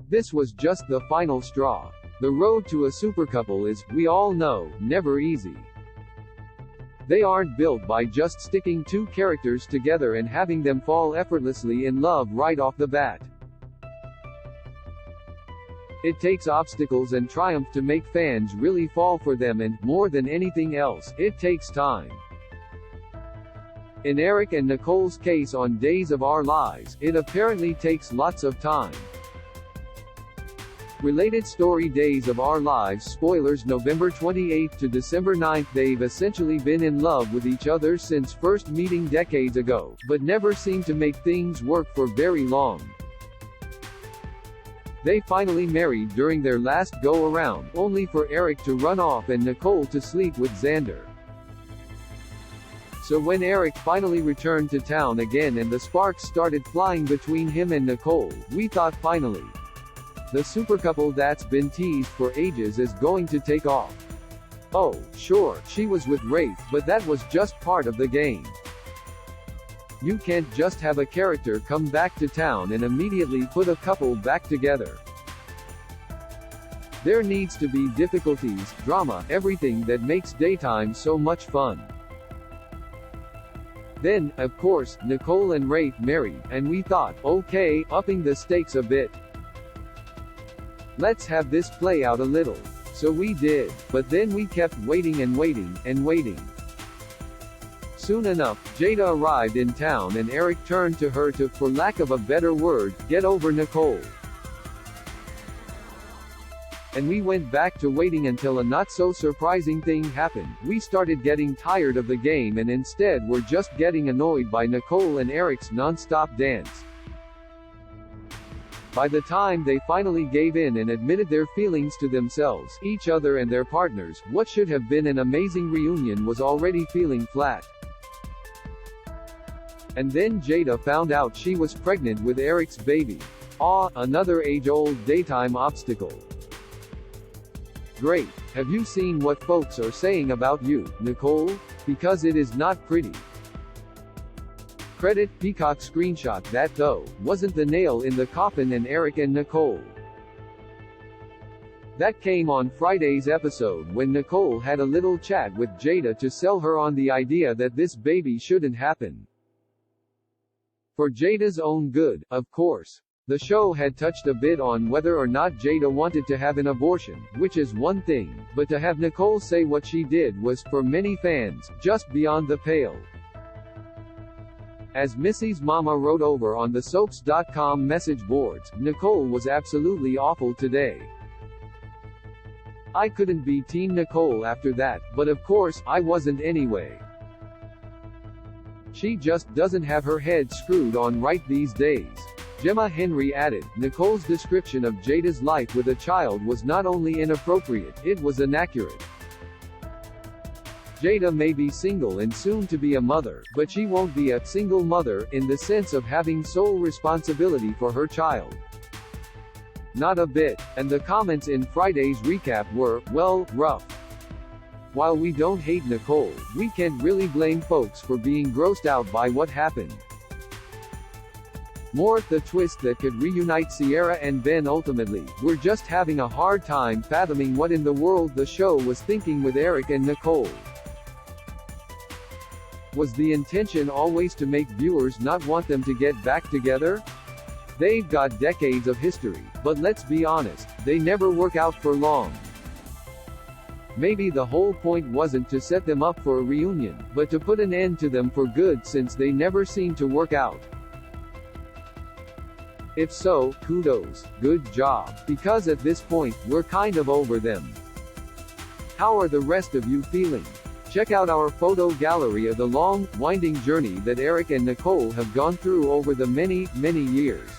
This was just the final straw. The road to a supercouple is, we all know, never easy. They aren't built by just sticking two characters together and having them fall effortlessly in love right off the bat. It takes obstacles and triumph to make fans really fall for them, and, more than anything else, it takes time. In Eric and Nicole's case on Days of Our Lives, it apparently takes lots of time. Related story: Days of Our Lives spoilers, November 28 to December 9. They've essentially been in love with each other since first meeting decades ago, but never seemed to make things work for very long. They finally married during their last go-around, only for Eric to run off and Nicole to sleep with Xander. So when Eric finally returned to town again and the sparks started flying between him and Nicole, we thought finally, the supercouple that's been teased for ages is going to take off. Oh, sure, she was with Rafe, but that was just part of the game. You can't just have a character come back to town and immediately put a couple back together. There needs to be difficulties, drama, everything that makes daytime so much fun. Then, of course, Nicole and Rafe married, and we thought, okay, upping the stakes a bit. Let's have this play out a little. So we did, but then we kept waiting and waiting, and waiting. Soon enough, Jada arrived in town and Eric turned to her to, for lack of a better word, get over Nicole. And we went back to waiting until a not-so-surprising thing happened. We started getting tired of the game and instead were just getting annoyed by Nicole and Eric's non-stop dance. By the time they finally gave in and admitted their feelings to themselves, each other and their partners, what should have been an amazing reunion was already feeling flat. And then Jada found out she was pregnant with Eric's baby. Another age-old daytime obstacle. Great. Have you seen what folks are saying about you, Nicole? Because it is not pretty. Credit Peacock screenshot. That though, wasn't the nail in the coffin and Eric and Nicole. That came on Friday's episode when Nicole had a little chat with Jada to sell her on the idea that this baby shouldn't happen. For Jada's own good, of course. The show had touched a bit on whether or not Jada wanted to have an abortion, which is one thing, but to have Nicole say what she did was, for many fans, just beyond the pale. As Missy's mama wrote over on the soaps.com message boards, Nicole was absolutely awful today. I couldn't be Team Nicole after that, but of course, I wasn't anyway. She just doesn't have her head screwed on right these days. Gemma Henry added, Nicole's description of Jada's life with a child was not only inappropriate, it was inaccurate. Jada may be single and soon to be a mother, but she won't be a single mother, in the sense of having sole responsibility for her child. Not a bit. And the comments in Friday's recap were, well, rough. While we don't hate Nicole, we can't really blame folks for being grossed out by what happened. More, the twist that could reunite Sierra and Ben ultimately, we're just having a hard time fathoming what in the world the show was thinking with Eric and Nicole. Was the intention always to make viewers not want them to get back together? They've got decades of history, but let's be honest, they never work out for long. Maybe the whole point wasn't to set them up for a reunion, but to put an end to them for good since they never seem to work out. If so, kudos, good job, because at this point, we're kind of over them. How are the rest of you feeling? Check out our photo gallery of the long, winding journey that Eric and Nicole have gone through over the many, many years.